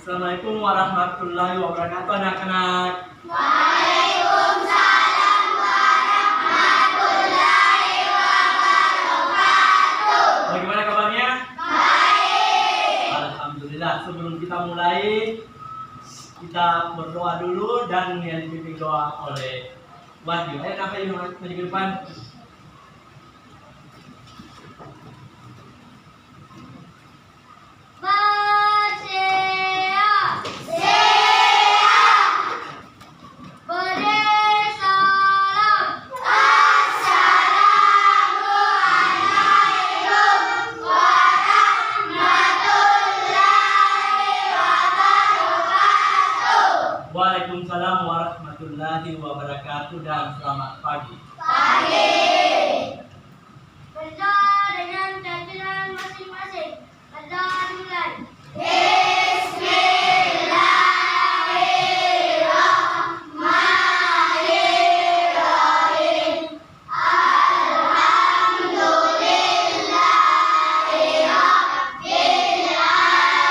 Assalamualaikum warahmatullahi wabarakatuh, anak-anak. Waalaikumsalam warahmatullahi wabarakatuh. Bagaimana kabarnya? Baik. Alhamdulillah. Sebelum kita mulai, kita berdoa dulu dan yang dipimpin doa oleh Wahyu. Ayo nak Wahyu maju ke depan. Waalaikumsalam warahmatullahi wabarakatuh dan selamat pagi. Pagi. Berdoa dengan bacaan masing-masing. Berdoa mulai. Bismillahirrahmanirrahim. Alhamdulillahirabbil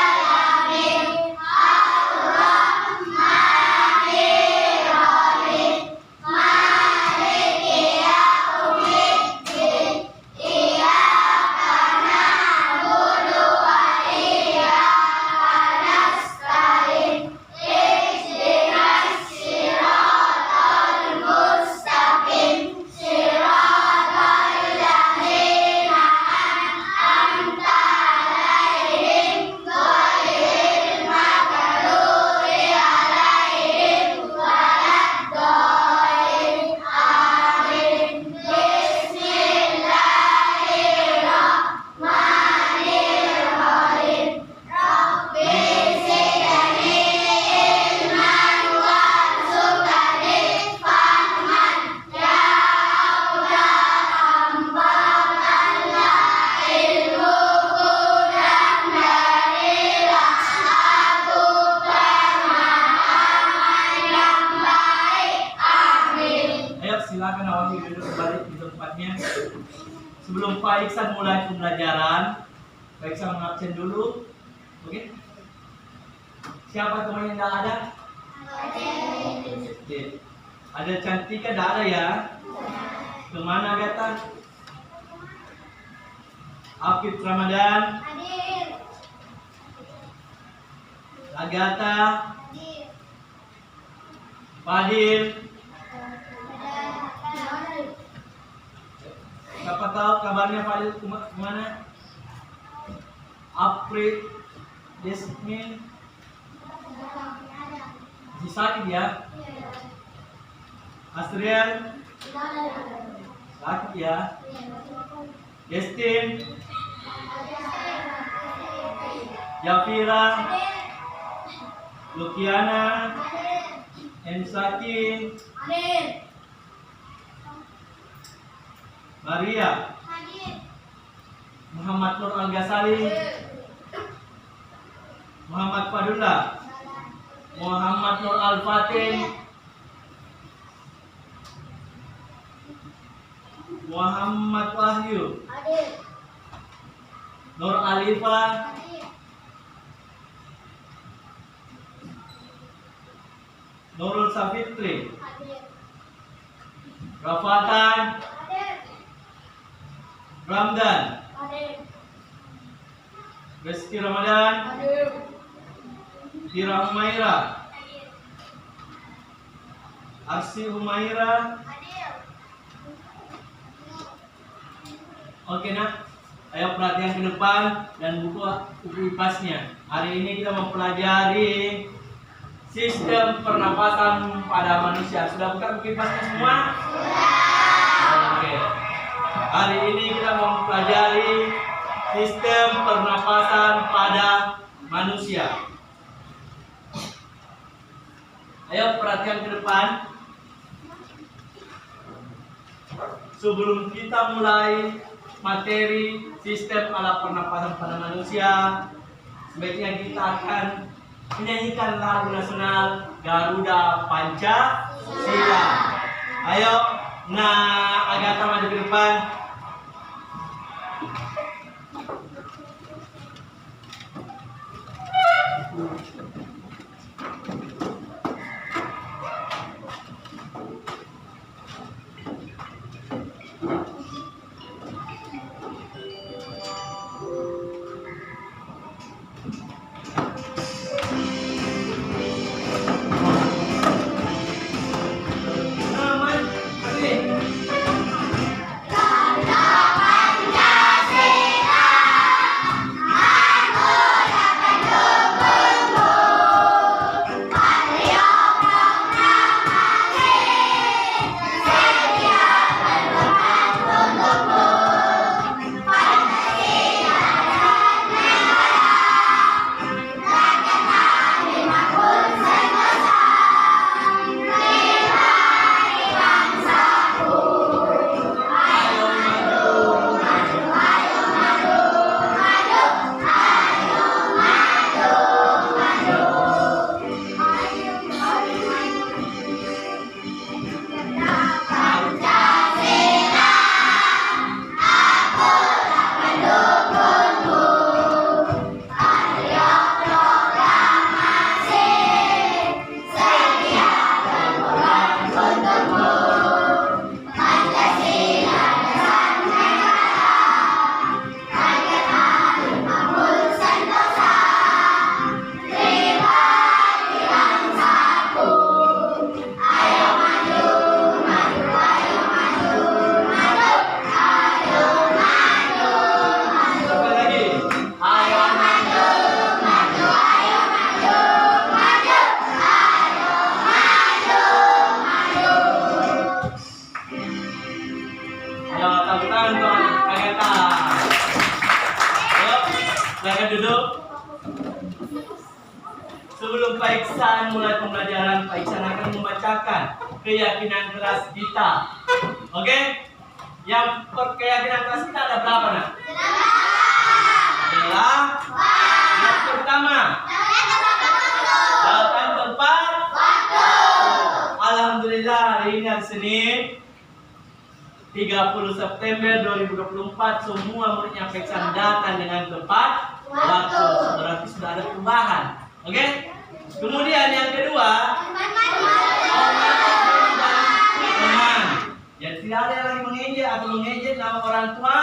alamin. Ar-Rahmanirrahim. Maliki yaumiddin. Iyyaka na'budu wa iyyaka nasta'in. Ihdinas siratal mustaqim. Siratal ladzina an'amta 'alaihim ghairil maghdubi 'alaihim waladdallin. Amin. Bismillahirrahmanirrahim. Rabbi zidni ilman warzuqni fahman. Ya Allah, tambahkanlah ilmuku dan berilah aku pemahaman yang baik. Amin. Ayo silakan Wahyu duduk kembali di tempatnya. Sebelum Pak Iksan mulai pembelajaran, Pak Iksan mengabsen dulu. Oke? Siapa teman yang tidak ada? Oke. Ada Cantika tidak ada ya? Kemana Agatha? Afif Ramadan, Hadir. Agatha, Hadir. Fadil. Hadir. Siapa tahu kabarnya Fadil kemana? April, Desmin, masih sakit ya? Asriel, sakit ya? Destin, Yafira, Lukiana, Ensaki, Maria, Muhammad Nur Al-Ghazali, Muhammad Fadullah, Muhammad Nur Al-Fatih, Muhammad Wahyu, Nur Alifa, Nurul Safitri, Rafatan, Ramdan, Rizky Ramadan, Tira Humaira, Arsi Humaira. Oke nak, ayo perhatian ke depan dan buku IPAS-nya. Hari ini kita mempelajari sistem pernapasan pada manusia. Sudah buka buku IPAS-nya semua? Oke. Hari ini kita mempelajari sistem pernapasan pada manusia. Ayo perhatian ke depan. Sebelum kita mulai materi sistem alat pernapasan pada manusia, sebaiknya kita akan menyanyikan lagu nasional Garuda Pancasila. Ayo, nah Agatha maju ke depan. Sebelum Pak Iksan mulai pembelajaran, Pak Iksan akan membacakan keyakinan kelas kita. Oke? Yang keyakinan kelas kita ada berapa, nak? Adalah yang pertama, datang tepat. Alhamdulillah, hari ini hari Senin 30 September 2024 semua muridnya Pak Iksan datang dengan tepat waktu. Berarti sudah ada perubahan. Oke? Kemudian yang kedua, teman. Jadi tidak ada yang lagi mengejek atau mengejek nama orang tua.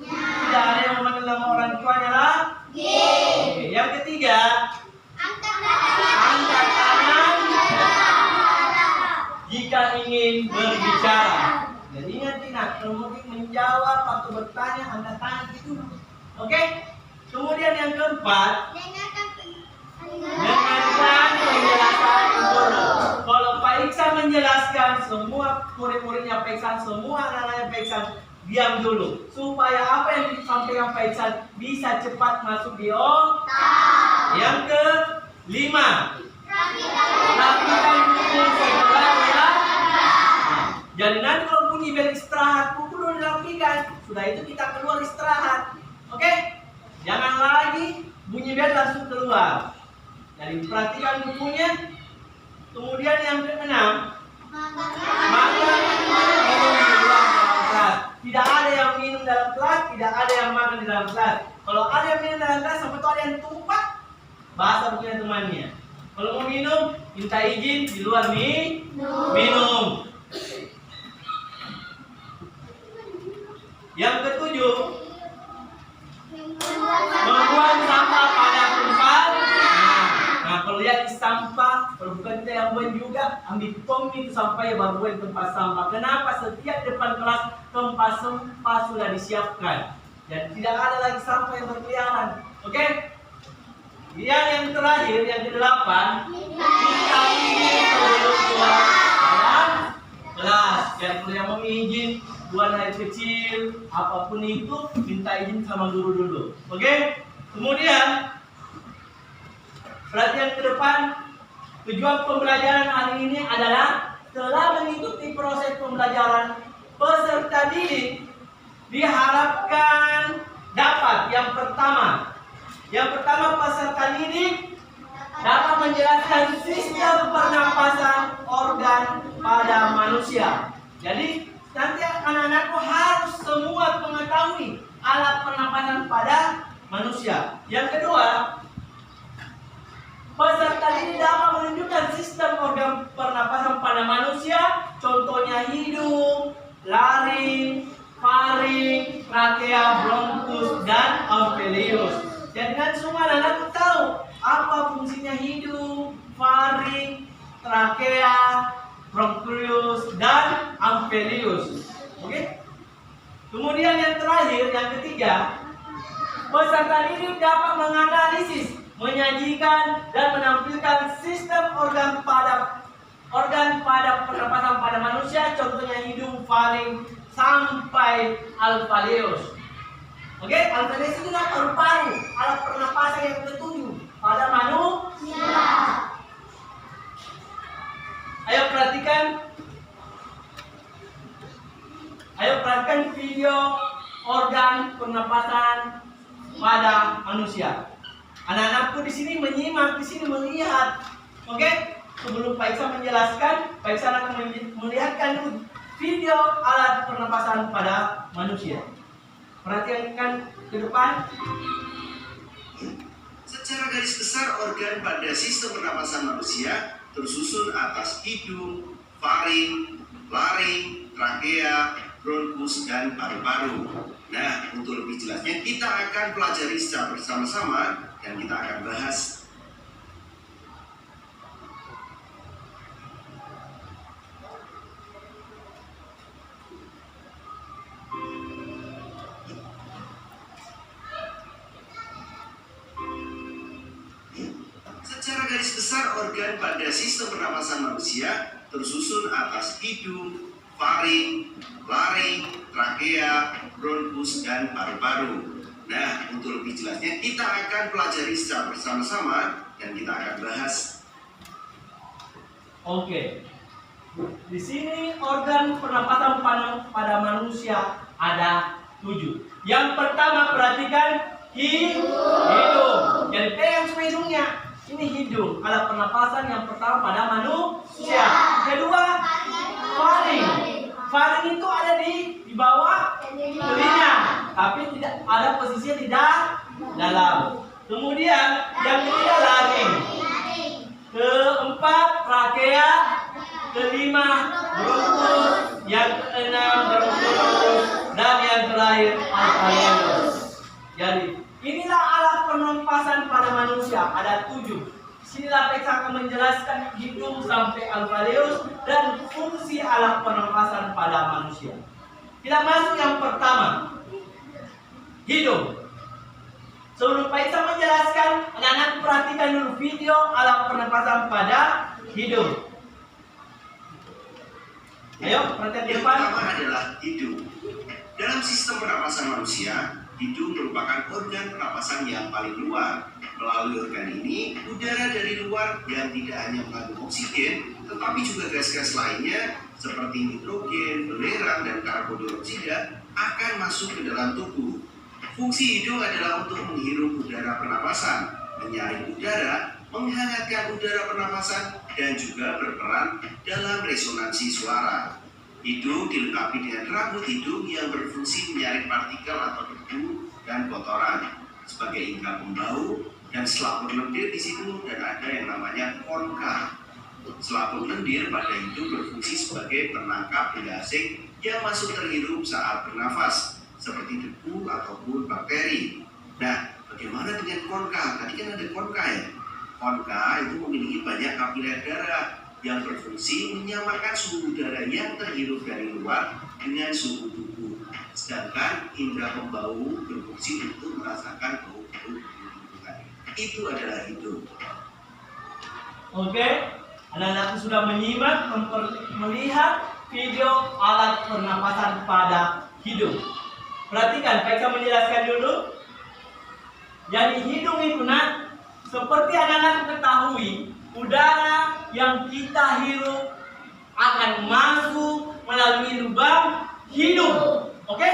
Tidak ada yang memanggil nama orang tuanya lah. Oke. Yang ketiga, angkat tangan jika ingin berbicara. Jadi ingat, kalau mau menjawab atau bertanya, angkat tangan itu. Oke? Kemudian yang keempat, dengarkan penjelasan guru. Kalau Pak Iksan menjelaskan, semua murid-muridnya Pak Iksan, semua anak-anaknya Pak Iksan diam dulu, supaya apa yang disampaikan Pak Iksan bisa cepat masuk di otak. Yang kelima, rapikan buku setelah olahraga. Jadi nanti kalau bunyi bel istirahat, buku dulu dirapikan. Sudah itu kita keluar istirahat. Oke? Jangan lagi bunyi bel langsung keluar. Jadi perhatikan bukunya. Kemudian yang keenam, makan minum di luar dalam kelas. Tidak ada yang minum dalam kelas, tidak ada yang makan di dalam kelas. Kalau ada yang minum dalam kelas, sampai ada yang tumpah, bahasa bukunya temannya. Kalau mau minum, minta izin di luar minum. Yang ketujuh, membuang sampah pada tempat. Nah, kalau lihat sampah, kalau bukan kita yang buang juga, ambil tong itu sampai baru buang tempat sampah. Kenapa? Setiap depan kelas tempat sampah sudah disiapkan. Dan tidak ada lagi sampah yang berkeliaran. Oke? Yang terakhir, yang ke-8, kita izin sebelum keluar dalam kelas. Dan kalau yang mau izin, buang air kecil, apapun itu, minta izin sama guru dulu. Oke? Kemudian, perhatian ke depan, tujuan pembelajaran hari ini adalah setelah mengikuti proses pembelajaran, peserta didik diharapkan dapat yang pertama peserta didik dapat menjelaskan sistem pernapasan organ pada manusia. Jadi nanti anak-anakku harus semua mengetahui alat pernapasan pada manusia. Yang kedua, peserta ini dapat menunjukkan sistem organ pernapasan pada manusia, contohnya hidung, laring, faring, trakea, bronkus, dan ampelius. Jadi kan semua anak tahu apa fungsinya hidung, faring, trakea, bronkus, dan ampelius. Oke? Kemudian yang terakhir, yang ketiga, peserta ini dapat menganalisis, menyajikan dan menampilkan sistem organ pada pernapasan pada manusia, contohnya hidung, faring, sampai alveolus. Oke, alveolus itu paru-paru, alat pernapasan yang ketujuh pada manusia. Ayo perhatikan video organ pernapasan pada manusia. Anak-anakku di sini menyimak, di sini melihat. Oke? Sebelum Pak Iksan menjelaskan, Pak Iksan akan melihatkan video alat pernapasan pada manusia. Perhatikan ke depan. Secara garis besar, organ pada sistem pernapasan manusia tersusun atas hidung, faring, laring, trakea, bronkus, dan paru-paru. Nah, untuk lebih jelasnya kita akan pelajari secara bersama-sama dan kita akan bahas. Secara garis besar, organ pada sistem pernapasan manusia tersusun atas hidung, faring, laring, trakea, bronkus, dan paru-paru. Nah, untuk lebih jelasnya kita akan pelajari secara bersama-sama dan kita akan bahas. Oke. Di sini organ pernapasan pada manusia ada 7. Yang pertama perhatikan hidung. Jadi pegang semua hidungnya. Ini hidung, alat pernapasan yang pertama pada manusia. Kedua, faring. Faring itu ada di bawah telinga, tapi tidak ada posisinya di dalam. Kemudian yang ketiga laring. Keempat trakea. Kelima bronkus. Yang keenam bronkus. Dan yang terakhir alveolus. Jadi inilah alat pernapasan pada manusia, ada 7. Sinilah Pex akan menjelaskan hidung sampai alveolus dan fungsi alat pernapasan pada manusia. Kita masuk yang pertama, hidung. Sebelum Pex menjelaskan, anak-anak perhatikan dulu video alat pernapasan pada hidung. Ayo, perhatian di Yang depan. pertama adalah hidung. Dalam sistem pernapasan manusia, hidung merupakan organ pernapasan yang paling luar. Melalui organ ini, udara dari luar yang tidak hanya mengandung oksigen, tetapi juga gas-gas lainnya seperti nitrogen, belerang, dan karbon dioksida akan masuk ke dalam tubuh. Fungsi hidung adalah untuk menghirup udara pernapasan, menyaring udara, menghangatkan udara pernapasan, dan juga berperan dalam resonansi suara. Hidung dilengkapi dengan rambut hidung yang berfungsi menyaring partikel atau debu dan kotoran sebagai indera pembau, dan selaput lendir di situ, dan ada yang namanya konka. Selaput lendir pada hidung berfungsi sebagai penangkap benda asing yang masuk terhirup saat bernafas, seperti debu ataupun bakteri. Nah, bagaimana dengan konka? Tadi kan ada konka ya. Konka itu memiliki banyak kapiler darah yang berfungsi menyamakan suhu udara yang terhirup dari luar dengan suhu tubuh. Sedangkan indera pembau berfungsi untuk merasakan bau-bau lingkungan. Itu adalah hidung. Oke, anak-anak sudah menyimak, melihat video alat pernapasan pada hidung. Perhatikan, Pex menjelaskan dulu. Jadi hidung itu seperti anak-anak ketahui, udara yang kita hirup akan masuk melalui lubang hidung, oke?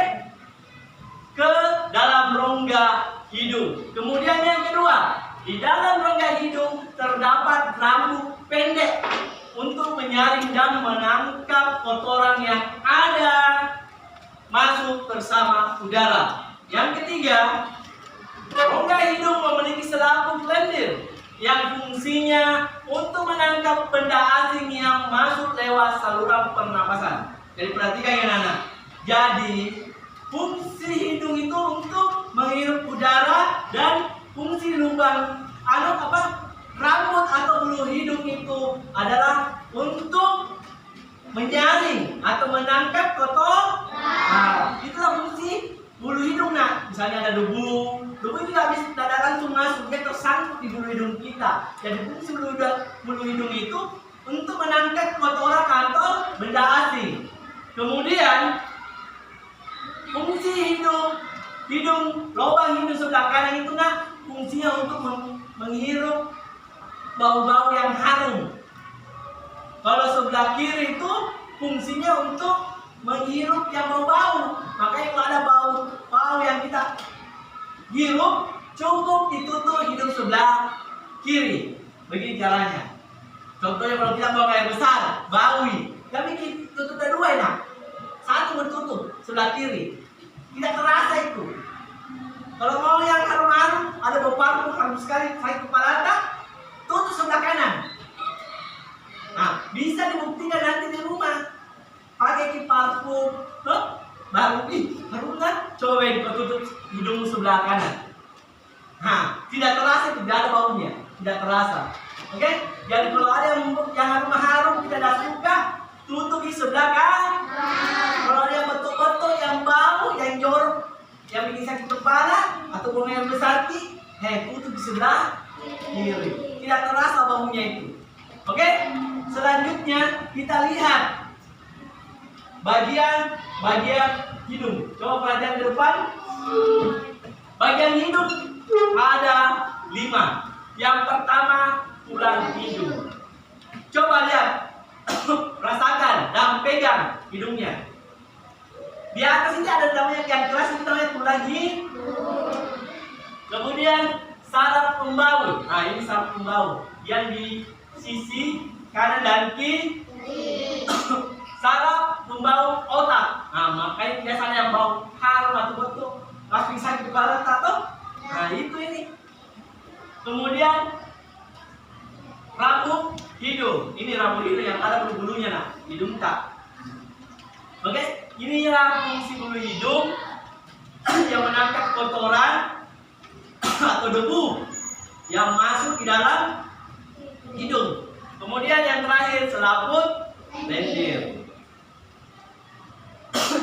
Ke dalam rongga hidung. Kemudian yang kedua, di dalam rongga hidung terdapat rambut pendek untuk menyaring dan menangkap kotoran yang ada masuk bersama udara. Yang ketiga, rongga hidung memiliki selaput lendir yang fungsinya untuk menangkap benda asing yang masuk lewat saluran pernapasan. Jadi perhatikan ya anak. Jadi fungsi hidung itu untuk menghirup udara, dan fungsi lubang rambut atau bulu hidung itu adalah untuk menyaring atau menangkap kotoran. Nah, itulah fungsi bulu hidung. Misalnya ada debu itu tidak langsung masuk, dia tersangkut di bulu hidung kita. Jadi fungsi bulu hidung itu untuk menangkap kotoran atau benda asing. Kemudian fungsi hidung lubang hidung sebelah kanan itu fungsinya untuk menghirup bau-bau yang harum. Kalau sebelah kiri itu fungsinya untuk menghirup yang bau-bau. Makanya kalau ada bau yang kita hirup, cukup ditutup hidung sebelah kiri. Begini caranya. Contohnya kalau kita buang air besar, baui, tapi kita tutup dua ya. Satu bertutup sebelah kiri, tidak terasa itu. Kalau mau yang harum-harum, ada bau parfum harum sekali, sakit kepala anda, tutup sebelah kanan. Nah, bisa dibuktikan nanti di rumah. Pakai parfum, baru harum kan? Coba tutup hidung sebelah kanan. Nah, tidak terasa, tidak ada baunya, tidak terasa. Oke? Jadi kalau ada yang harum-harum kita tidak suka, tutup di sebelah kanan. Kalau ada yang betul-betul yang bau, yang jorok, yang bikin sakit kepala atau buang air besar, tutup di sebelah kiri. Tidak terasa baunya itu. Oke? Selanjutnya kita lihat bagian hidung. Coba perhatian ke depan. Bagian hidung ada 5. Yang pertama tulang hidung. Coba lihat, rasakan dan pegang hidungnya. Di atas ini ada namanya yang keras, itu namanya tulang hidung. Kemudian saraf pembaur. Nah, ini saraf pembaur yang di sisi kanan dan kiri. Saraf pembaur otak. Nah, makanya biasanya yang bau harum atau betul langsung sakit kepala atau. Nah, itu ini. Kemudian rambut hidung. Ini rambut hidung yang ada bulu-bulunya, nah, hidung tak. Oke, inilah fungsi bulu hidung yang menangkap kotoran atau debu yang masuk di dalam hidung. Kemudian yang terakhir selaput lendir.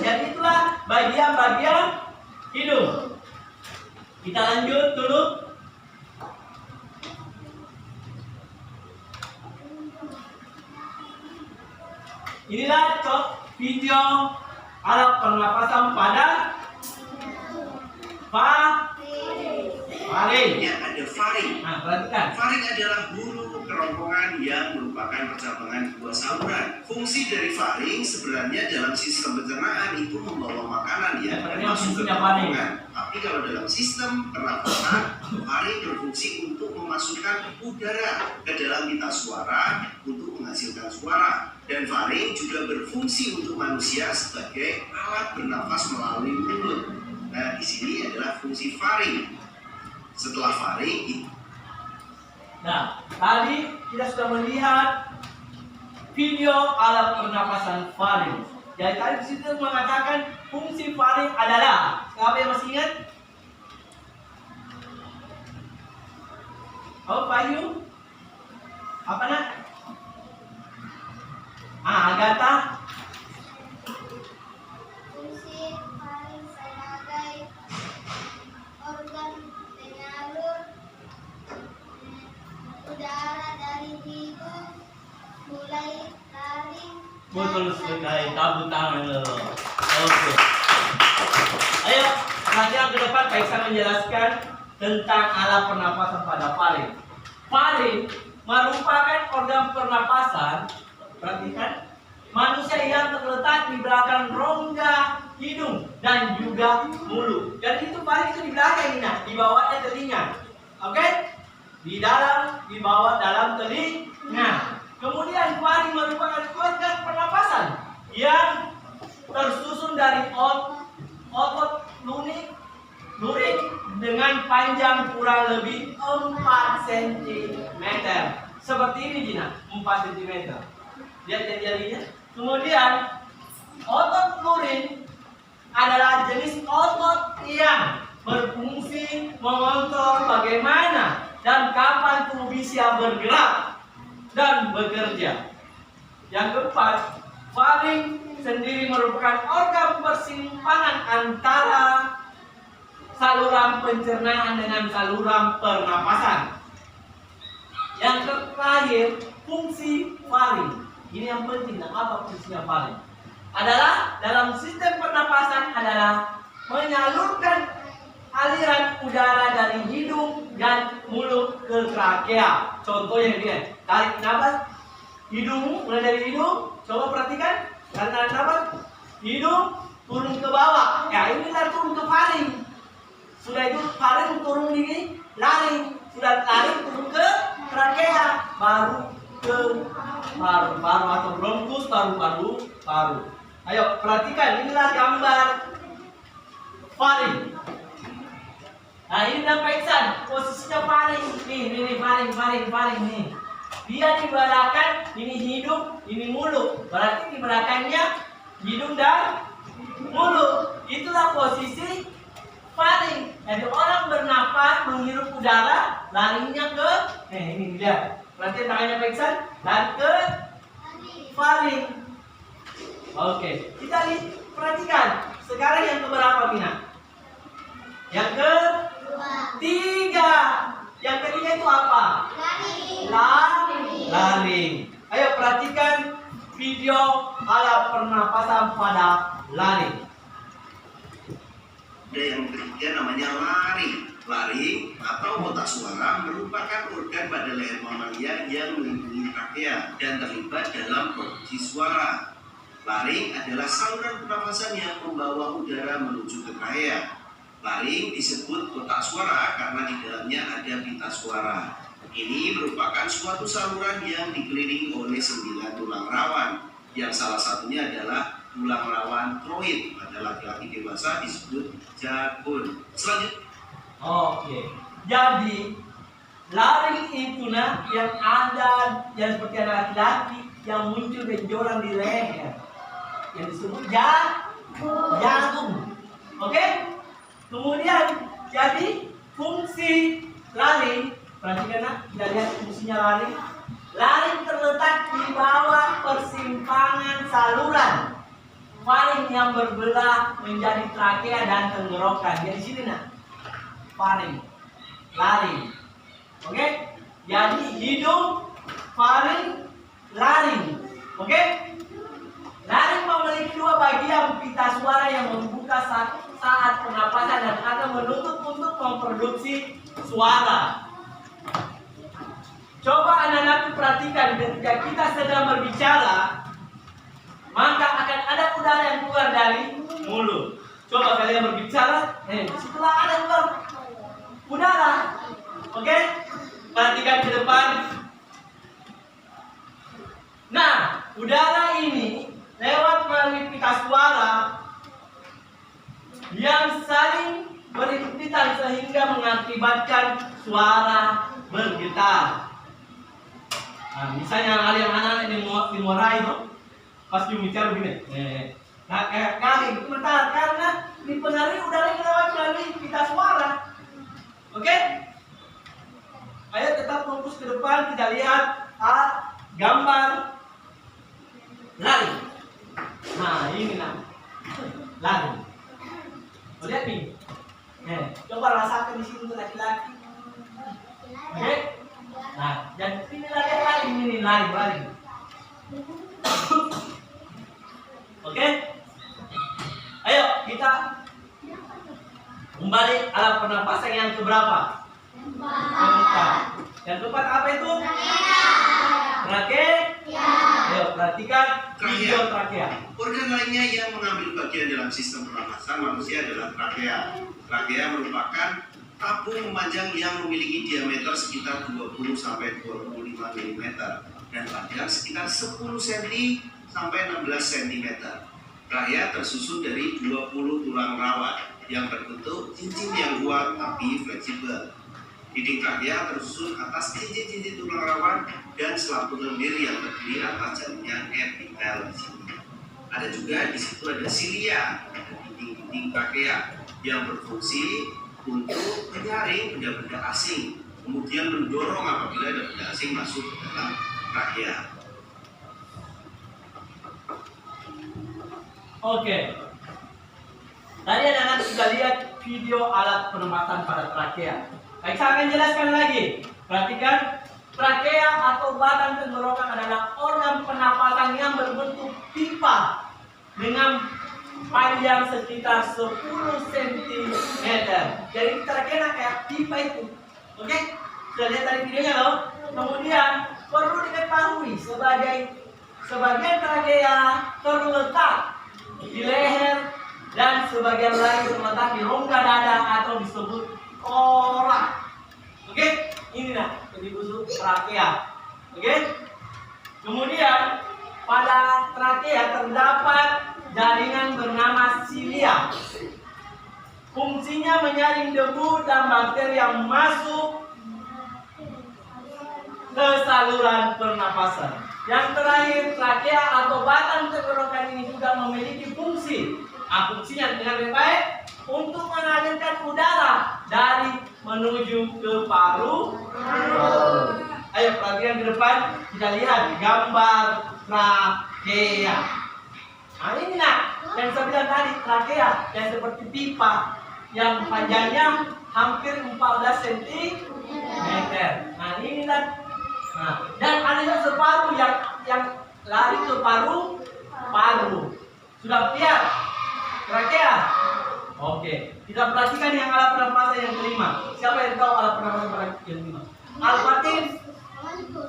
Jadi itulah bagian-bagian hidung. Kita lanjut dulu. Inilah video alat pernapasan pada faring. Ya, ada faring. Nah, perhatikan. Faring adalah bulu kerongkongan yang merupakan percabangan buah saluran. Fungsi dari faring sebenarnya dalam sistem pencernaan itu membawa makanan ya masuk ke kerongkongan. Tapi kalau dalam sistem pernapasan, faring berfungsi untuk memasukkan udara ke dalam pita suara untuk menghasilkan suara. Dan faring juga berfungsi untuk manusia sebagai alat bernafas melalui mulut. Nah, di sini adalah fungsi faring. Setelah faring, Nah, tadi kita sudah melihat video alat pernapasan faring. Jadi tadi di situ mengatakan fungsi faring adalah, siapa yang masih ingat? Oh, Bayu? Apa nak? Agatha? Fungsi faring sebagai organ penyalur udara dari hidung mulai laring. Betul sekali, tepuk tangan lo. Oke. Ayo, nanti yang ke depan Pak Iksan menjelaskan tentang alat pernapasan pada faring. Faring merupakan organ pernapasan, perhatikan, manusia yang terletak di belakang rongga hidung dan juga mulut. Jadi itu faring itu di belakang ini, nah, di bawahnya telinga. Oke? Di bawah dalam telinga. Kemudian faring merupakan organ pernapasan yang tersusun dari otot luring dengan panjang kurang lebih 4 cm. Seperti ini Gina, 4 cm. Lihat jari-jarinya. Kemudian otot luring adalah jenis otot yang berfungsi mengontrol bagaimana dan kapan tubuh bisa bergerak dan bekerja. Yang keempat, faring sendiri merupakan organ persimpangan antara saluran pencernaan dengan saluran pernapasan. Yang terakhir, fungsi faring. Ini yang penting. Nah, apa fungsinya faring? Adalah dalam sistem pernapasan adalah menyalurkan aliran udara dari hidung dan mulut ke trakea. Contohnya ini, tarik nafas hidung, mulai dari hidung, coba perhatikan, tarik nafas hidung turun ke bawah. Ya, inilah turun ke faring. Sudah itu faring turun di laring, sudah laring turun ke trakea, baru ke paru-paru atau bronkus, paru-paru. Ayo perhatikan, inilah gambar faring. Nah, ini Pak Iksan, posisinya faring. Nih, faring nih. Dia di belakang, ini hidung, ini mulut. Berarti di belakangnya hidung dan mulut. Itulah posisi faring. Jadi orang bernapas, menghirup udara, larinya ke, ini lihat. Perhatikan tangannya Pak Iksan, dan ke faring. Oke, kita perhatikan. Sekarang yang keberapa, Bina? Yang ketiga. Yang ketiga itu apa? Laring. Ayo perhatikan video alat pernapasan pada laring. Ada yang ketiga namanya laring. Laring atau kotak suara merupakan organ pada leher mamalia yang melindungi trakea dan terlibat dalam produksi suara. Laring adalah saluran pernafasan yang membawa udara menuju ke trachea. Laring disebut kotak suara karena di dalamnya ada pita suara. Ini merupakan suatu saluran yang dikelilingi oleh 9 tulang rawan, yang salah satunya adalah tulang rawan troid. Pada laki-laki dewasa disebut jagun. Selanjutnya. Oke, jadi laring itu yang ada yang seperti anak laki-laki yang muncul benjolan di leher yang disebut jagung. Oke, kemudian jadi fungsi laring, perhatikan kita lihat fungsinya laring. Laring terletak di bawah persimpangan saluran faring yang berbelah menjadi trakea dan tenggorokan. Jadi sini faring, laring. Oke? Jadi hidung, faring, laring. Oke? Laring memiliki 2 bagian pita suara yang membuka saat pernapasan dan akan menutup untuk memproduksi suara. Coba anak-anak perhatikan ketika kita sedang berbicara, maka akan ada udara yang keluar dari mulut. Coba kalian berbicara, setelah ada keluar udara, oke? Perhatikan ke depan. Nah, udara ini lewat melalui pita suara yang saling berhimpitan sehingga mengakibatkan suara bergetar. Nah, misalnya anak-anak di Morai itu pas bicara begini, nah kali bentar karena dipengaruhi udara yang lewat melalui pita suara. Oke? Ayo tetap fokus ke depan, kita lihat gambar laring. Nah, ini laring. Lihat nih. Coba rasakan di sini untuk laki-laki. Oke? Nah, dan ini laring ini laring. Oke? Ayo kita kembali alat pernapasan yang keberapa? Keempat. Yang keempat apa itu? Trakea. Ayo perhatikan video trakea. Organ lainnya yang mengambil bagian dalam sistem pernapasan manusia adalah trakea. Trakea merupakan tabung memanjang yang memiliki diameter sekitar 20 sampai 25 mm dan panjang sekitar 10 cm sampai 16 cm. Trakea tersusun dari 20 tulang rawan yang berbentuk cincin yang kuat tapi fleksibel. Dinding trakea tersusun atas cincin-cincin tulang rawan dan selaput lendir yang terdiri atas jaringan epitel di sini. Ada juga di situ ada silia pada dinding trakea yang berfungsi untuk menyaring benda-benda asing, kemudian mendorong apabila ada benda asing masuk ke dalam trakea. Oke. Tadi anak-anak sudah lihat video alat pernapasan pada trakea. Baik, saya akan jelaskan lagi. Perhatikan, trakea atau batang tenggorokan adalah organ pernapasan yang berbentuk pipa dengan panjang sekitar 10 cm. Jadi trakea kayak pipa itu. Oke? Sudah lihat tadi videonya loh. Kemudian perlu diketahui sebagian trakea terletak di leher dan sebagian lain terletak di rongga dada atau disebut korak. Oke? Ini jadi busuk trakea. Oke? Kemudian pada trakea terdapat jaringan bernama silia. Fungsinya menyaring debu dan bakteri yang masuk ke saluran pernapasan. Yang terakhir, trakea atau batang tenggorokan ini juga memiliki fungsi. Fungsinya dengan lebih baik untuk mengalirkan udara dari menuju ke paru. Ayo perhatikan ke depan, kita lihat gambar trakea. Nah ini yang saya bilang tadi, trakea yang seperti pipa yang panjangnya hampir 14 cm. Nah ini dan ada yang separuh yang lari ke paru. Sudah lihat trakea? Oke. Kita perhatikan yang alat pernapasan yang kelima. Siapa yang tahu alat pernapasan yang kelima? Alfatin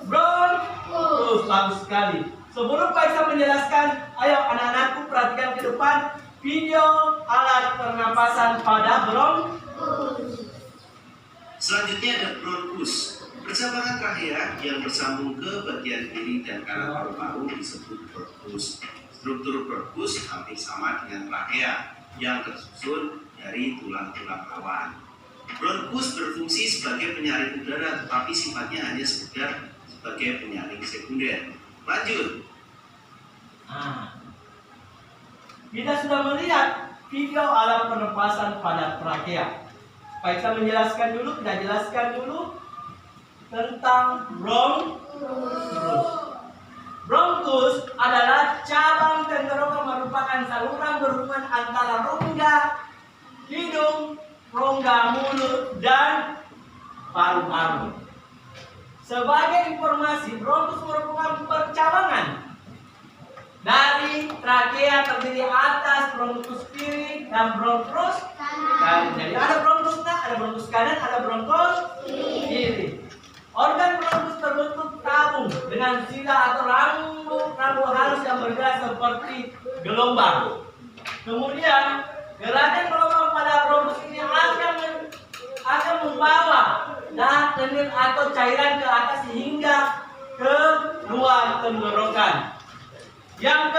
bronkus. Bagus sekali. Sebelum Pak Isa menjelaskan, ayo anak-anakku perhatikan ke depan video alat pernapasan pada bronkus. Selanjutnya ada bronkus. Percabangan trachea yang bersambung ke bagian kiri dan kanan paru-paru disebut bronkus. Struktur bronkus hampir sama dengan trachea yang tersusun dari tulang-tulang rawan. Bronkus berfungsi sebagai penyaring udara, tetapi sifatnya hanya sekedar sebagai penyaring sekunder. Lanjut. Kita sudah melihat video alat pernapasan pada trachea. Pak Isa menjelaskan dulu, kita jelaskan dulu tentang bronkus. Bronkus adalah cabang tenggorokan, merupakan saluran berhubungan antara rongga hidung, rongga mulut, dan paru-paru. Sebagai informasi, bronkus merupakan percabangan dari trachea terdiri atas bronkus kiri dan bronkus kanan. Jadi ada bronkus kanan, ada bronkus kiri. Organ bronkus terbentuk tabung dengan sila atau rambut halus yang bergerak seperti gelombang. Kemudian gerakan gelombang pada bronkus ini akan membawa lendir atau cairan ke atas hingga ke luar tenggorokan. Yang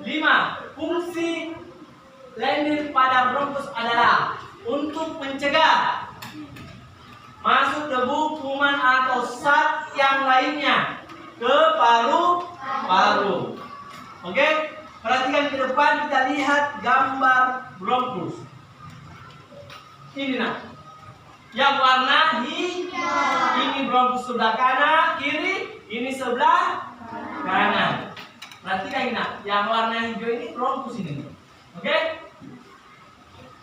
kelima, fungsi lendir pada bronkus adalah untuk mencegah masuk debu, kuman atau zat yang lainnya ke paru-paru. Oke, perhatikan ke depan, kita lihat gambar bronkus. Ini yang warna hijau. Ini bronkus sebelah kanan, kiri. Ini sebelah kanan. Perhatikan yang warna hijau ini bronkus ini. Oke?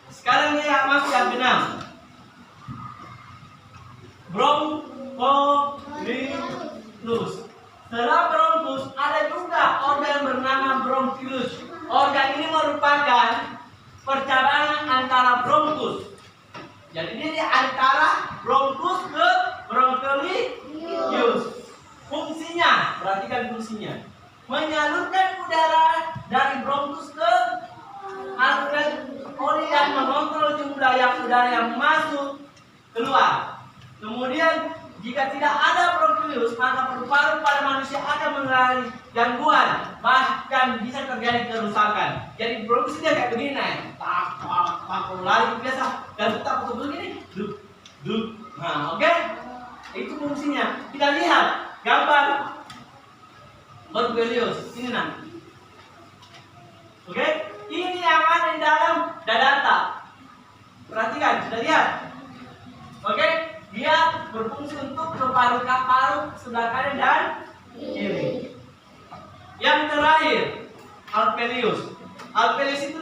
Sekarang kita masuk yang keenam. Bronchus. Setelah bronkus ada juga organ bernama bronchus. Organ ini merupakan percabangan antara bronkus. Jadi ini antara bronkus ke broncholius. Fungsinya, perhatikan fungsinya. Menyalurkan udara dari bronkus ke alveoli dan mengontrol jumlah udara yang masuk keluar. Kemudian jika tidak ada bronchus, maka paru-paru pada manusia akan mengalami gangguan, bahkan bisa terjadi kerusakan. Jadi bronchus dia kayak begini kalau lari biasa dan tetap betul begini, duk. Nah, oke? Itu fungsinya. Kita lihat gambar bronchus ini Oke? Ini yang ada di dalam dadata. Perhatikan, sudah lihat? Oke? Dia berfungsi untuk paru-paru sebelah kanan dan kiri. Yang terakhir, alveolus. Alveolus itu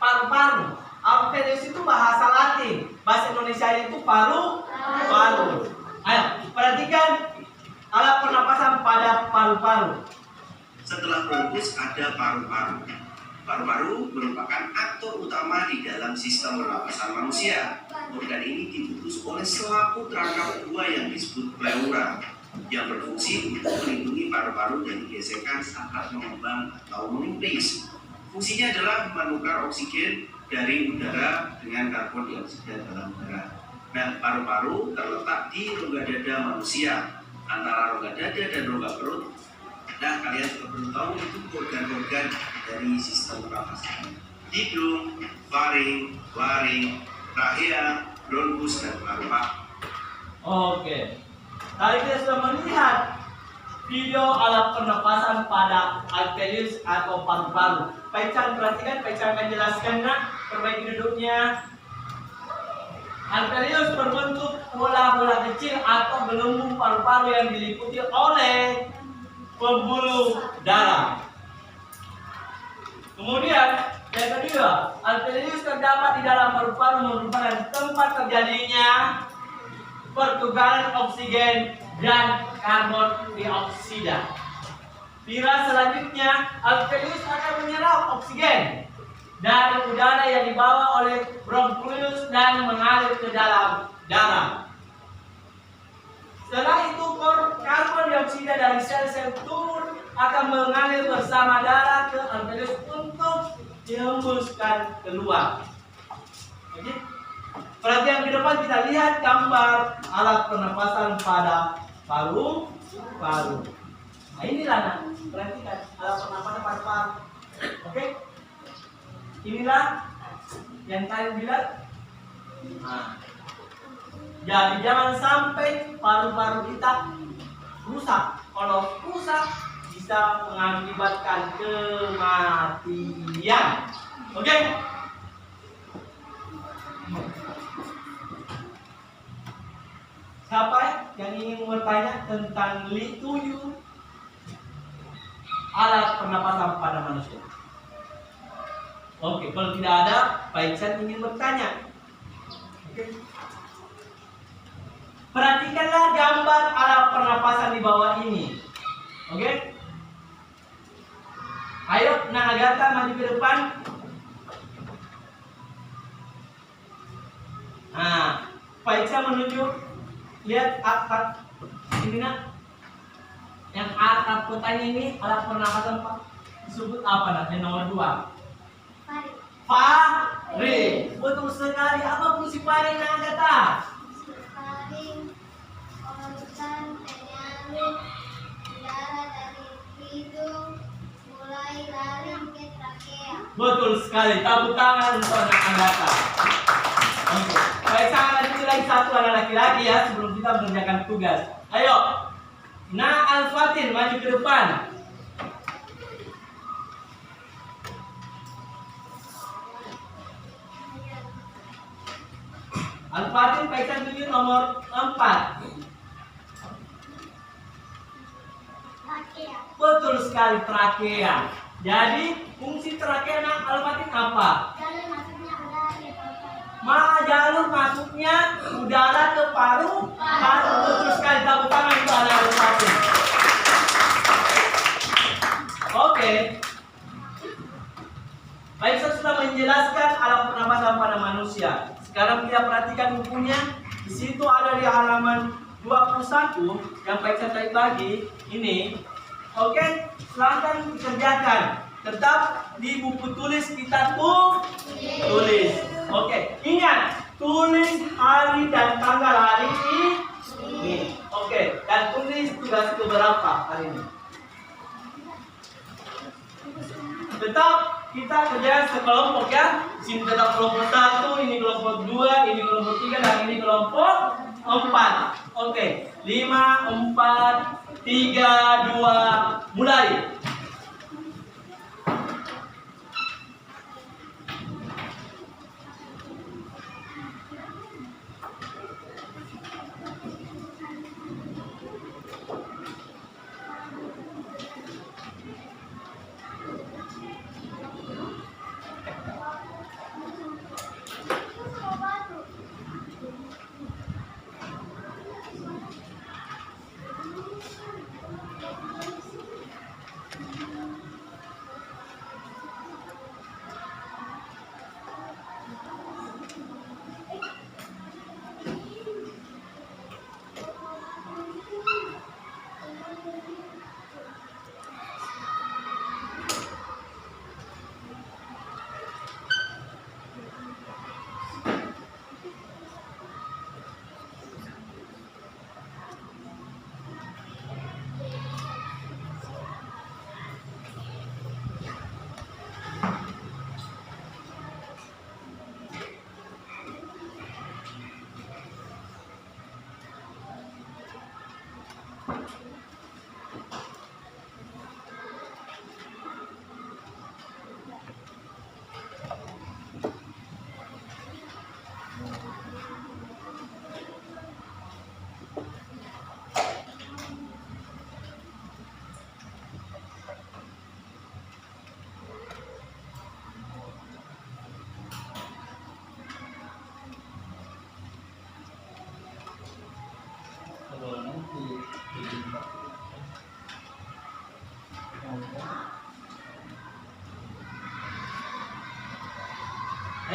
paru-paru. Alveolus itu bahasa Latin. Bahasa Indonesia itu paru-paru. Ayo, perhatikan alat pernapasan pada paru-paru. Setelah bronkus ada paru-paru. Paru-paru merupakan aktor utama di dalam sistem pernapasan manusia. Organ ini diputus oleh selaput rangka buah yang disebut pleura, yang berfungsi untuk melindungi paru-paru dari gesekan saat mengembang atau menipis. Fungsinya adalah menukar oksigen dari udara dengan karbon dioksida dalam udara. Nah, paru-paru terletak di rongga dada manusia, antara rongga dada dan rongga perut. Nah, kalian juga perlu tahu itu organ-organ dari sistem pernapasan: hidung, faring, laring, trachea, bronkus, dan paru-paru. Oke. Tadi kita sudah melihat video alat pernapasan pada alveolus atau paru-paru. Pak Ican perhatikan, Pak Ican akan jelaskan perbaiki duduknya. Alveolus berbentuk bola-bola kecil atau gelembung paru-paru yang diliputi oleh pembuluh darah. Kemudian yang kedua, alveolus terdapat di dalam paru-paru, merupakan tempat terjadinya pertukaran oksigen dan karbon dioksida. Pira selanjutnya, alveolus akan menyerap oksigen dari udara yang dibawa oleh bronkiolus dan mengalir ke dalam darah. Setelah itu karbon dioksida dari sel-sel tubuh akan mengalir bersama darah ke alveolus untuk dihembuskan keluar. Oke. Perhatian ke depan kita lihat gambar alat pernapasan pada paru-paru. Nah inilah, nah, perhatikan alat pernapasan pada paru. Oke. Inilah yang tadi bilang. Nah, jadi jangan sampai paru-paru kita rusak. Kalau rusak bisa mengakibatkan kematian. Oke? Siapa yang ingin bertanya tentang tujuh alat pernapasan pada manusia? Oke, kalau tidak ada, Pak Iksan ingin bertanya. Oke. Perhatikanlah gambar alat pernapasan di bawah ini. Oke? Ayo, Nak Agatha maju ke depan. Nah, Pak Iksan menunjuk. Lihat alat ini, Nak. Yang alat kotanya ini alat pernapasan Pak disebut apa, Nak? Yang nomor 2. Faring. Betul sekali. Apa fungsi faring, Nak Agatha? Faring, organ penyalur udara dari hidung mulai lari ke trakea. Betul sekali. Tepuk tangan untuk Nak Agatha. Oke. Baik, saya ada lagi satu anak laki-laki ya sebelum kita mengerjakan tugas. Ayo. Nah, Al-Fatin maju ke depan. Al-Fatin Paisan tunjuk nomor 4. Trakea. Betul sekali, trakea. Jadi fungsi trakea Nak Al-Fatin apa? Jalur masuknya udara Jalur masuknya udara ke paru. ke paru. Betul sekali, tepuk tangan untuk anak Al-Fatin. Oke. Baik, saya sudah menjelaskan alat pernapasan pada manusia. Sekarang kita perhatikan bukunya. Di situ ada di halaman 21 yang baik saya cari lagi ini. Oke, silakan dikerjakan. Tetap di buku tulis kita tulis. Oke, ingat tulis hari dan tanggal hari ini. Oke, dan tulis tugas keberapa hari ini. Tetap kita kerja sekelompok ya. Sini tetap kelompok 1, ini kelompok 2, ini kelompok 3, dan ini kelompok 4. Oke, 5, 4, 3, 2, mulai.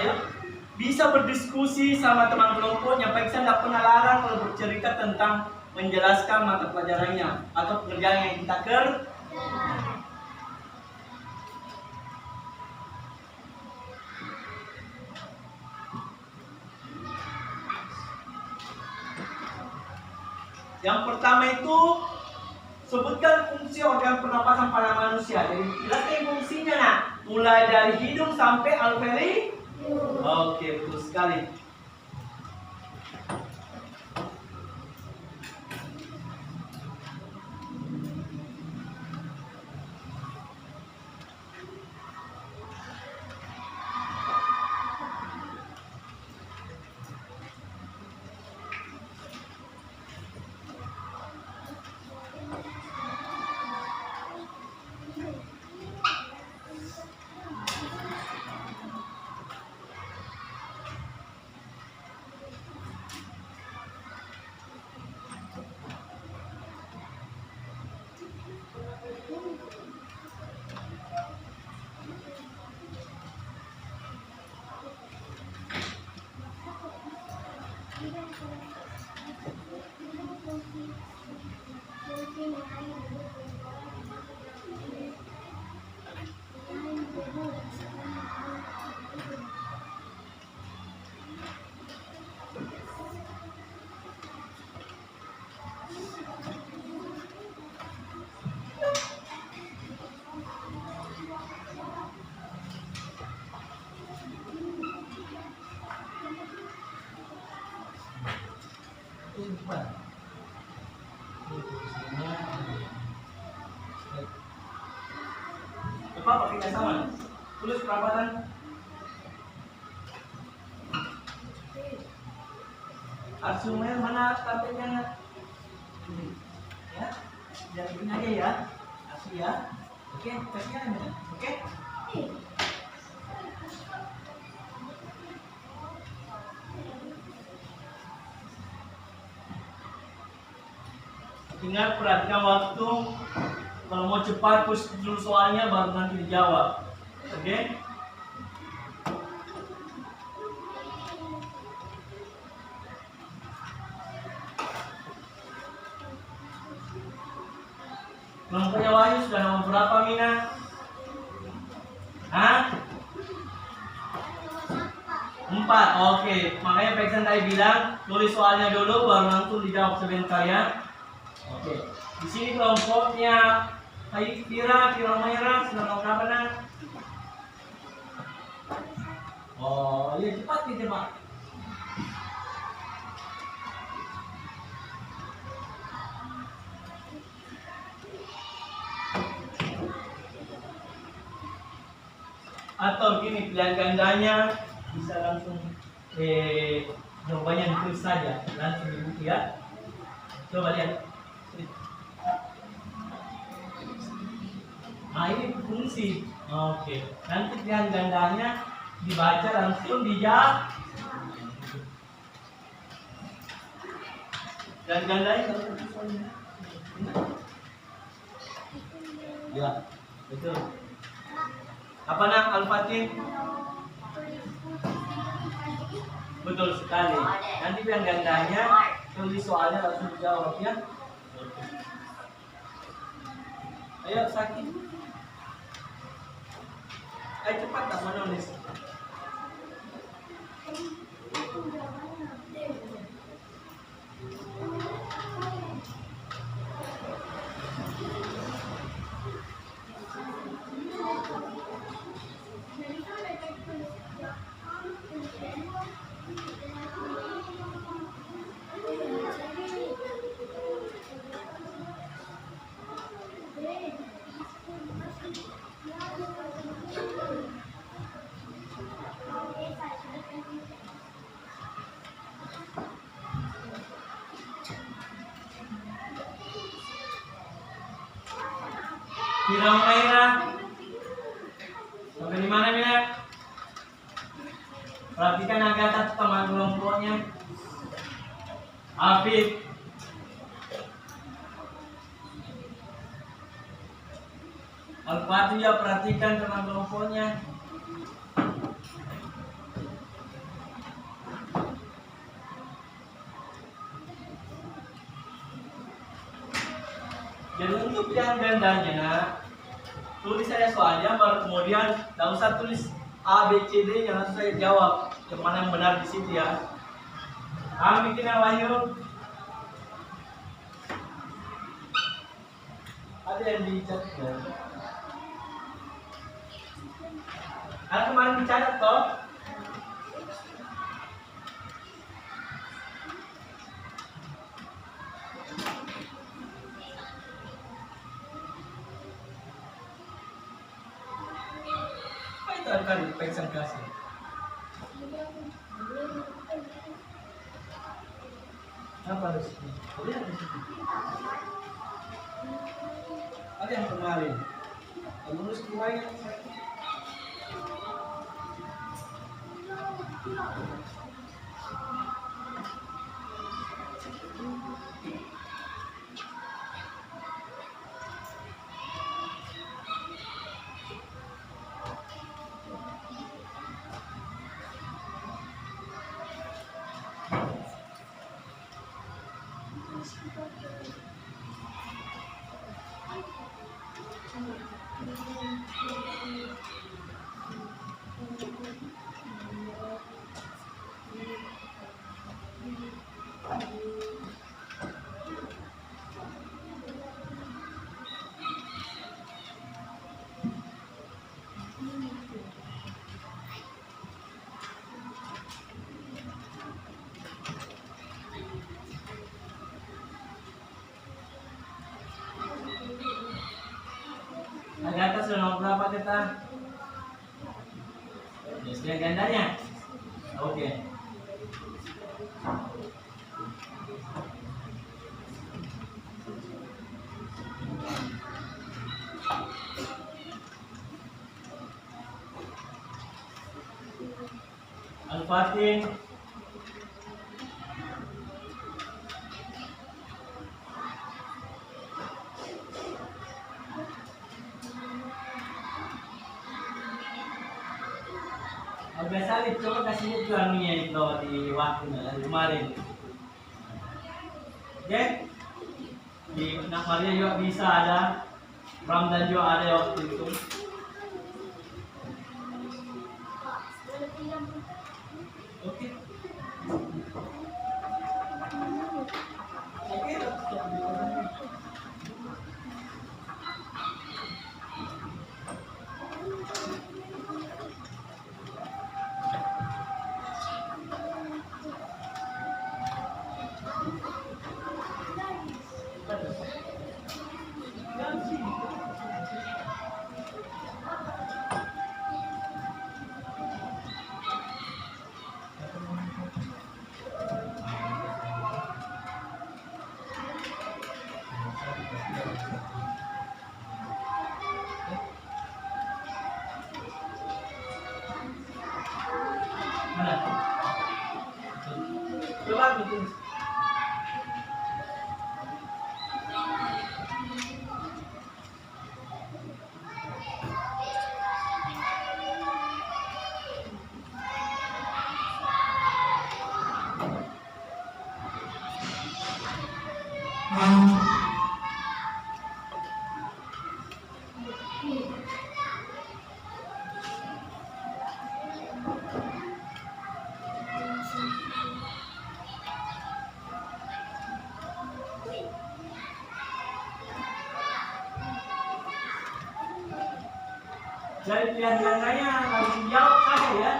Ayo. Bisa berdiskusi sama teman kelompoknya. Pak Iksan tidak pernah larang kalau bercerita tentang menjelaskan mata pelajarannya atau pekerjaan yang kita kerjakan. Yang pertama itu sebutkan fungsi organ pernapasan pada manusia. Jadi jelaskan fungsinya nak. Mulai dari hidung sampai alveoli. Oke, betul sekali. Coba pakai sama. Tulis perabatan. Arsumen mana tabelnya? Ini. Ya. Jangan bikin aja ya. Arsu ya. Oke, kasih aja. Oke? Ingat, perhatikan waktu. Kalau mau cepat, tulis dulu soalnya baru nanti dijawab. Oke? Kelompoknya Wahyu sudah nomor berapa, Mina? Hah? 4. Oke. Makanya Pak Iksan tadi bilang tulis soalnya dulu baru nanti dijawab sebentar ya. Oke. Di sini kelompoknya Fira Merah sudah nomor berapa, Nak? Oh, iya cepat nih, cepat. Atau gini, pilihan gandanya bisa langsung jawabannya ditulis saja langsung di buku ya. Coba lihat. Nah, ini fungsi. Oke. Nanti pilihan gandanya dibaca langsung dijawab. Dan gandanya kalau ya, betul. Apa nak Al-Fatih? Betul sekali. Nanti pilihan gandanya tulis soalnya langsung dijawab ya. Ayo Sakit. Ayo cepat tak menulis. Fira Merah. Sampai di mana, Mina? Perhatikan Agatha teman kelompoknya. Afif. Al-Fatih ya, perhatikan teman kelompoknya. Jadi untuk pilihan gandanya, nak, tulis saja soalnya, baru kemudian tidak usah tulis A, B, C, D, yang langsung saya jawab yang mana yang benar di situ ya. Bikin yang Wahyu. Ada yang dicatat ya? Karena kemarin dicatat toh. Apa itu kali pengen kasih? Apa di sini? Lihat di sini. Ada yang kemarin. Lulus kemarin. Ada atas nomor berapa kita? Sudah gandanya? Oke. Al-Fatih. Biasa coba kasih lihat tuh anunya itu di waktu kemarin. Oke? Di Nak Maria juga bisa ada, Ramdan juga ada waktu itu. Oke. Mana? Coba bikin. Jadi pilihan-pilihannya harus dijawab saja ya.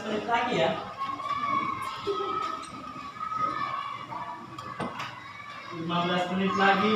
menit lagi ya. 15 menit lagi.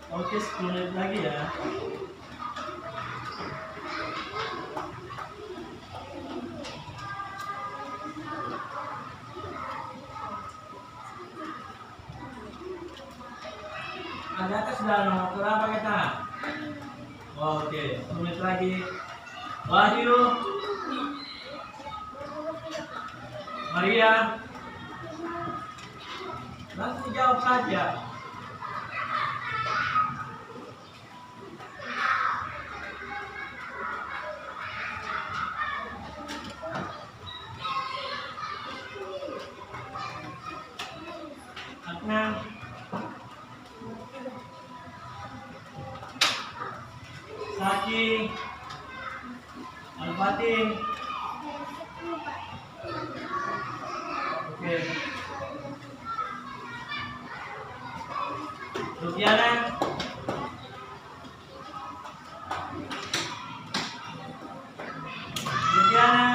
Oke, 10 menit lagi ya. Ada atas sudah nomor berapa kita? Oke, 10 menit lagi. Wahyu, Maria, langsung jawab saja. Al-Fatih. Al-Fatih. Oke. Rufiana. Rufiana.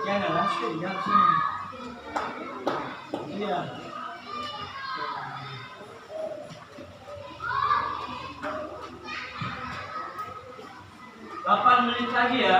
Jangan langsung, jangan sini. Iya. 8 menit lagi ya.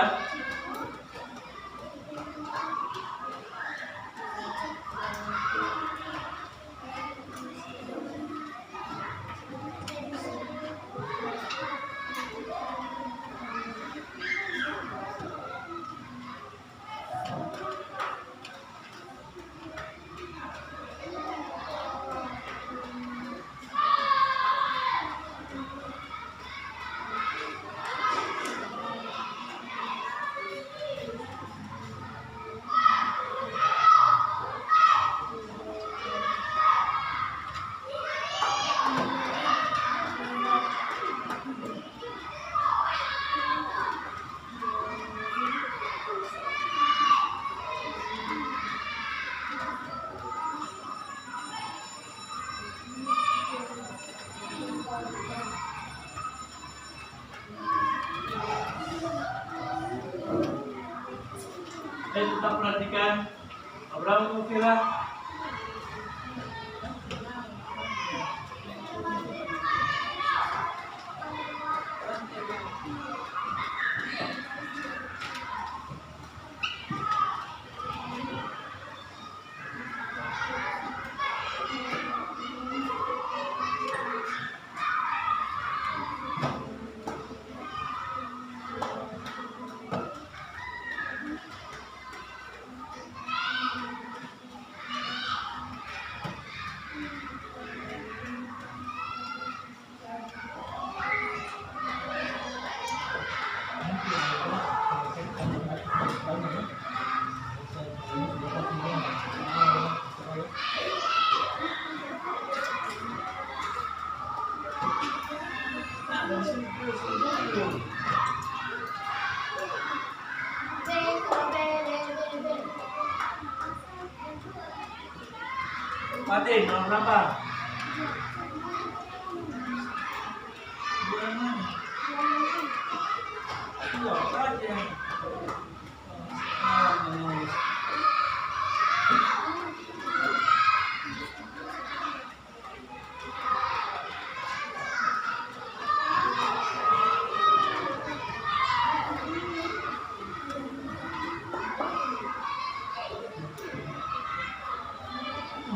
Tetap perhatikan Abraham Mufira. Fatih, nomor berapa? Iya, aja.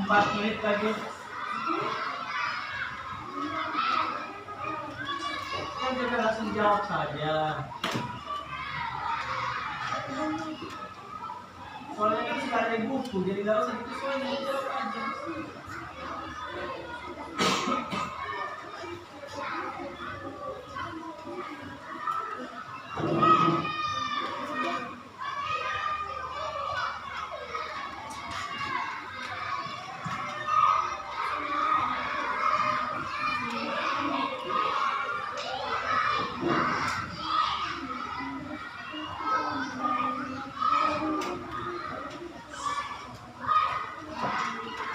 Empat menit lagi. Kan kita langsung jawab saja. Soalnya kan sudah ada buku, jadi nggak usah gitu soalnya jawab aja.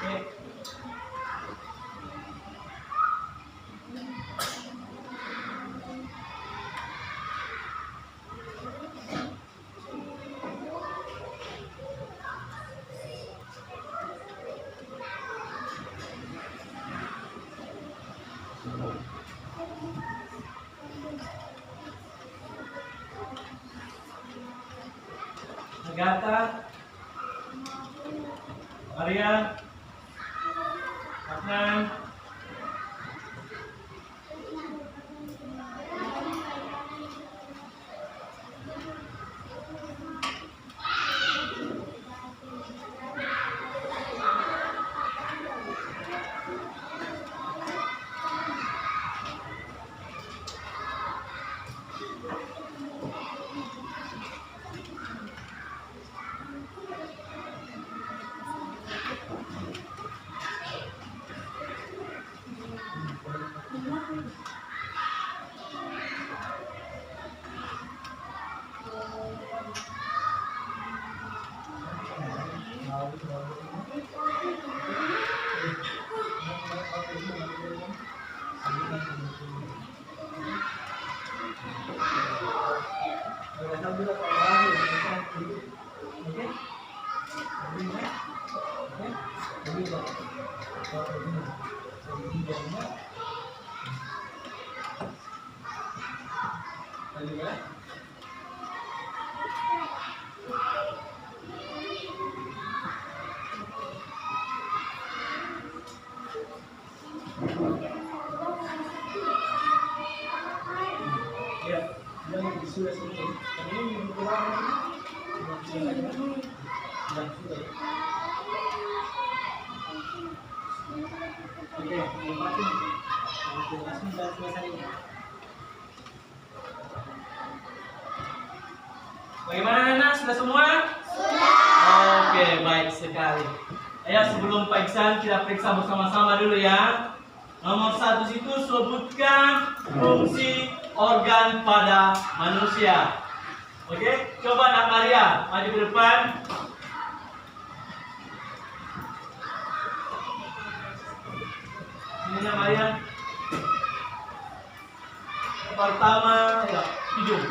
Oke. Agatha, Maria, Adnan, sudah selesai. Ini bagaimana anak? Sudah semua? Sudah. Oke, baik sekali. Ayo sebelum Pak Iksan kita periksa bersama-sama dulu ya. Nomor 1 situ sebutkan fungsi organ pada manusia. Oke, coba Nak Maria maju ke depan. Ini Nak Maria. Pertama, ya, hidung.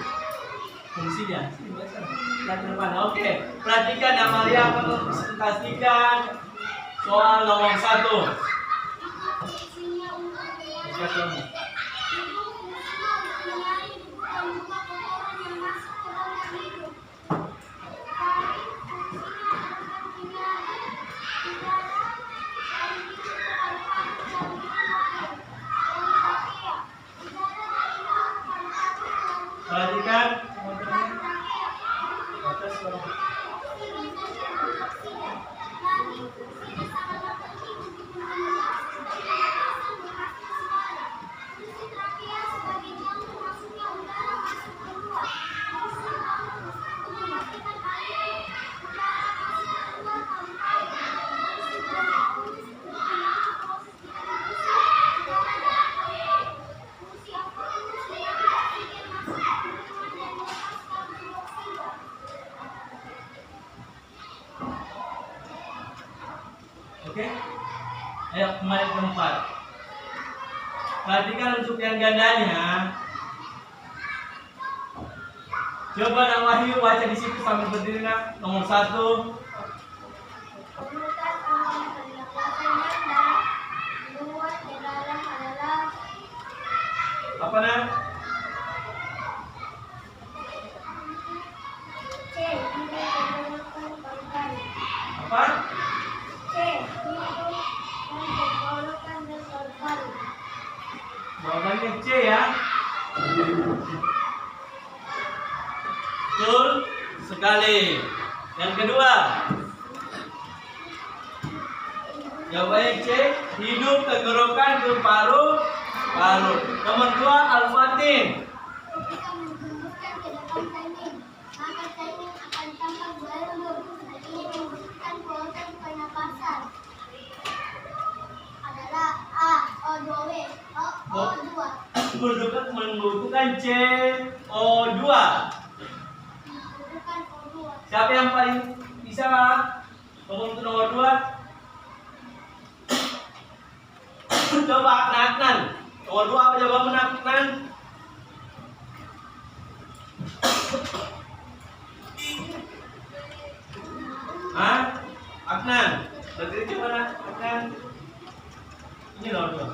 Fungsinya. Lihat ke depan. Oke, perhatikan Nak Maria akan mempresentasikan soal nomor 1. Perhatikan oke, ayo kembali ke tempat. Perhatikan untuk yang gandanya. Coba Nak Wahyu baca di situ sambil berdiri Nak. Nomor 1. Urutan orang pernapasan ganda luar ke dalam adalah Apa Nak? C. Hidung tenggorokan paru-paru. Apa? C. Hidung dan tenggorokan dan paru-paru. Jawabannya C ya. Betul sekali. Yang kedua. Jawabannya C. Hidung, tenggorokan, ke paru-paru. Nomor 2 Al-Fatin. Ketika menghembuskan ke depan taning, maka taning akan tampak berlembut. Hal ini membutuhkan proses pernapasan. Adalah A. O2. O2. Membutuhkan CO2. Membutuhkan O2. Siapa yang paling bisa untuk nomor 2? Coba Adnan. Nomor 2 apa jawaban Adnan? Hah? Adnan. Berarti coba Adnan. Ini nomor 2.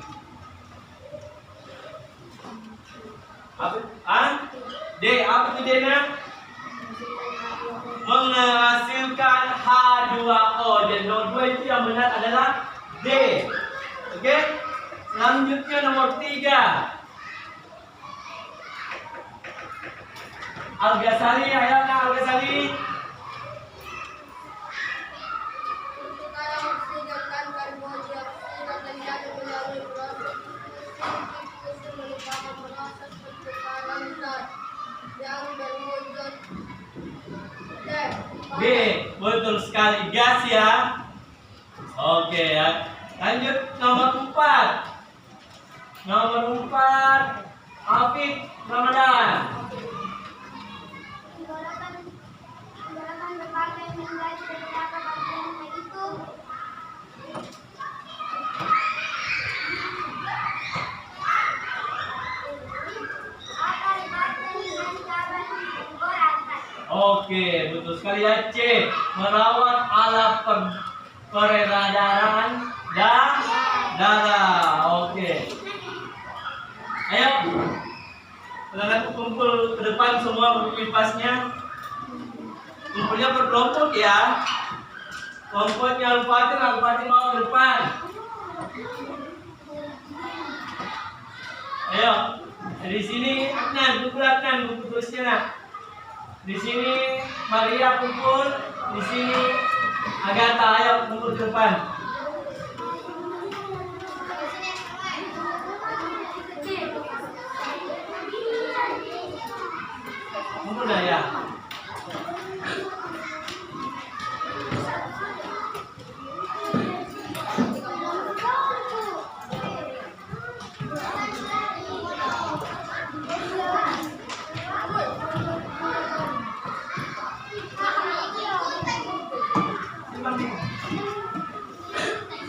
Apa? D. Apa itu D-nya? menghasilkan H2O. Dan nomor 2 itu yang benar adalah D. Oke. Selanjutnya nomor 3. Al-Ghazali, ayo Kak Al-Ghazali. Sekarang oksigen karbon dioksida terjadi melalui proses fotosintesa merupakan proses pertukaran zat yang berwujud B, betul sekali, gas ya. Oke ya. Lanjut nomor 4. Nomor 4, Afid Ramadan. Gerakan berbagai menjadi beberapa bagian yaitu akar batin dan cabang tenggorokan. Oke, betul sekali ya. C, merawat alat peredaran darah. Oke. Ayo. Silakan kumpul ke depan semua buku kipasnya. Kumpulnya berkelompok ya. Kelompoknya Al-Fatih mau ke depan. Ayo. Di sini Adnan, buku tulisnya nak. Di sini Maria kumpul, di sini Agatha, ayo kumpul ke depan. Kumpul dah ya.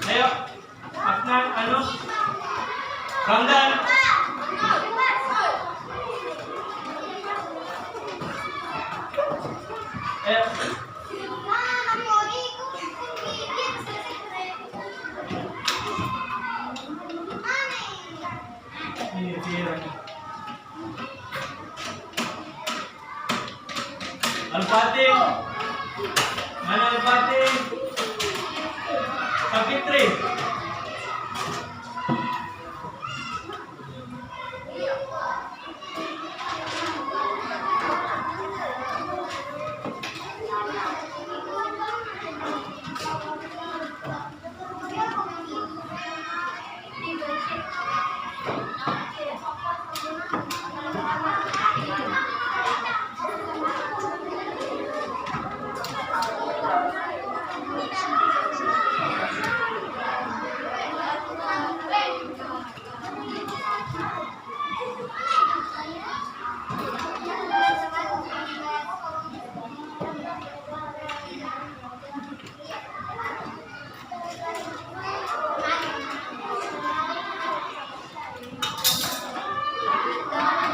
Ayo, Adnan, anu, Ramdan. Ayo. Ini dia. Al-Fatih. Mana Al-Fatih? Sapitri.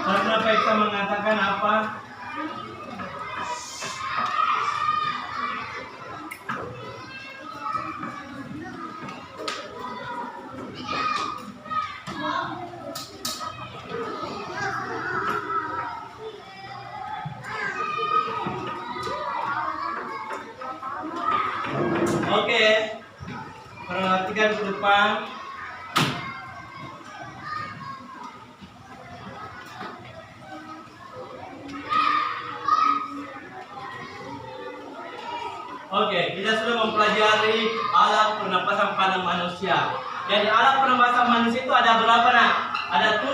Karena Pekka mengatakan apa? Oke, perhatikan ke depan. Oke, kita sudah mempelajari alat pernapasan pada manusia. Jadi alat pernapasan manusia itu ada berapa nak? Ada 7.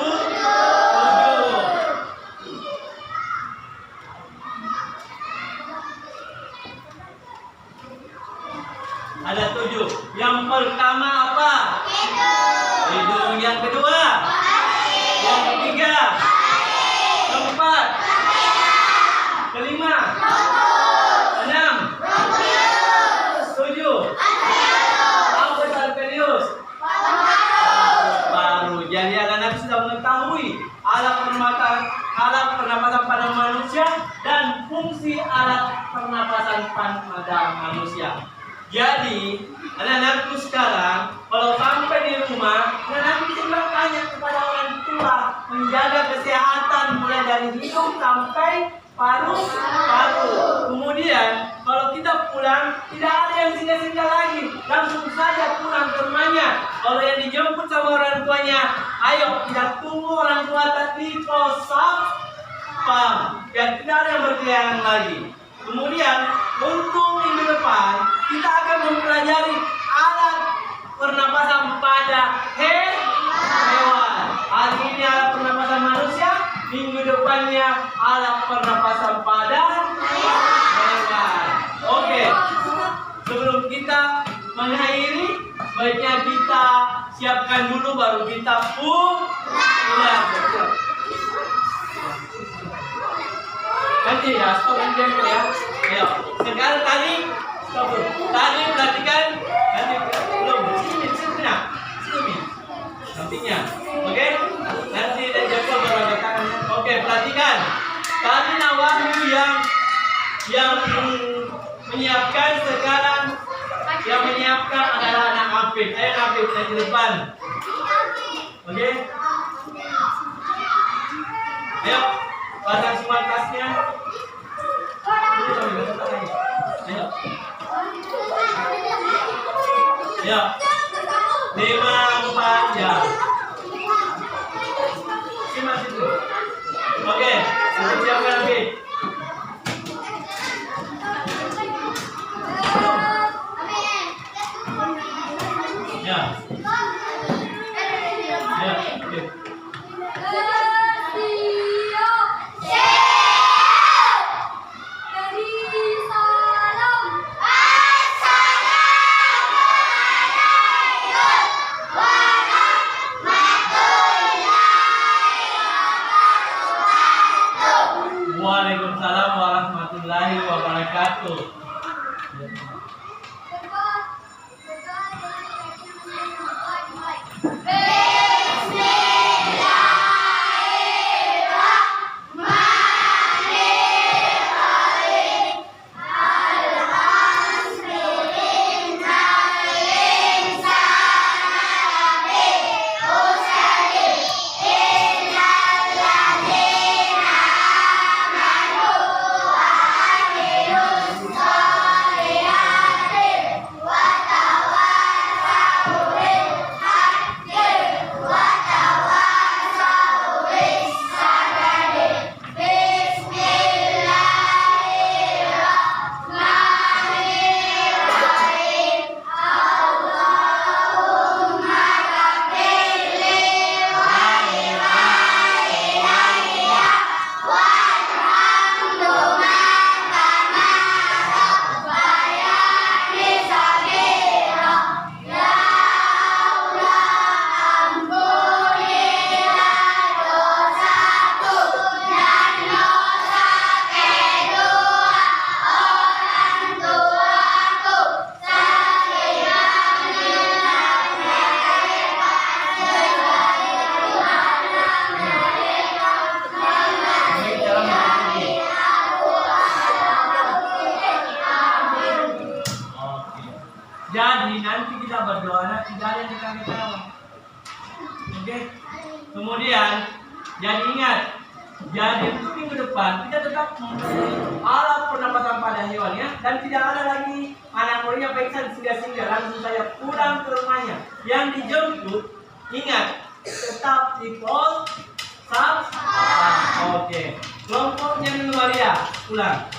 Ada 7. Yang pertama apa? Hidung. Yang kedua? Yang ketiga? Keempat? Kelima? 6? 7? Apa Sarpelius? Baru. Jadi anak-anak sudah mengetahui alat pernapasan pada manusia dan fungsi alat pernapasan pada manusia. Jadi, anak-anakku sekarang, kalau sampai di rumah, anak-anak bisa bertanya kepada orang tua, menjaga kesehatan mulai dari hidung sampai paru-paru. Kemudian, Kalau yang dijemput sama orang tuanya, ayo kita tunggu orang tua tadi pos satpam. Dan tidak ada yang berkeliaran lagi. Kemudian untuk minggu depan kita akan mempelajari alat pernapasan pada hewan. Hari ini alat pernapasan manusia, minggu depannya alat pernapasan pada hewan. Oke. Sebelum kita mengakhiri, baiknya kita siapkan dulu baru kita pulang. Nanti ya, stop and jump ya. Ayo, sekarang tadi stop dulu. Tadi perhatikan, nanti belum. Sini. Sampingnya. Oke? Nanti dan jago baru ada tangannya. Oke, perhatikan. Tadi Wahyu yang menyiapkan sekarang. Yang menyiapkan adalah anak Afid. Ayo Afid dari depan. Oke? Ayo, pasang semua tasnya. Ayo. Ya. 5-4 jam. Sini situ. Oke, sudah siapkan Afid. Ya. Ya, oke. Waalaikumsalam warahmatullahi wabarakatuh. Jadi nanti kita berdoa, nanti tidak ada yang dikatakan. Oke. Kemudian, jadi ingat, jadi untuk minggu depan kita tetap alat pernapasan pada hewan ya, dan tidak ada lagi anak muridnya peksan singgah-singgah, langsung saya pulang ke rumahnya. Yang dijemput, ingat, tetap di pos satpam. Oke. Kelompoknya minggu Maria pulang.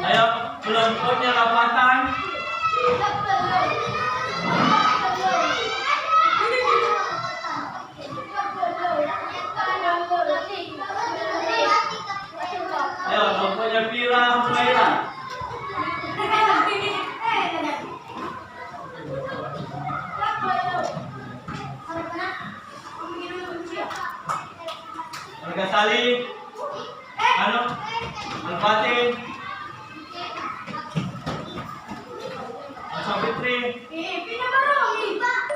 Ayo, kelompoknya rapatan. Ayo, kelompoknya Pira, Humaira. Warga Salih, Al-Fatih, Al-Fitri,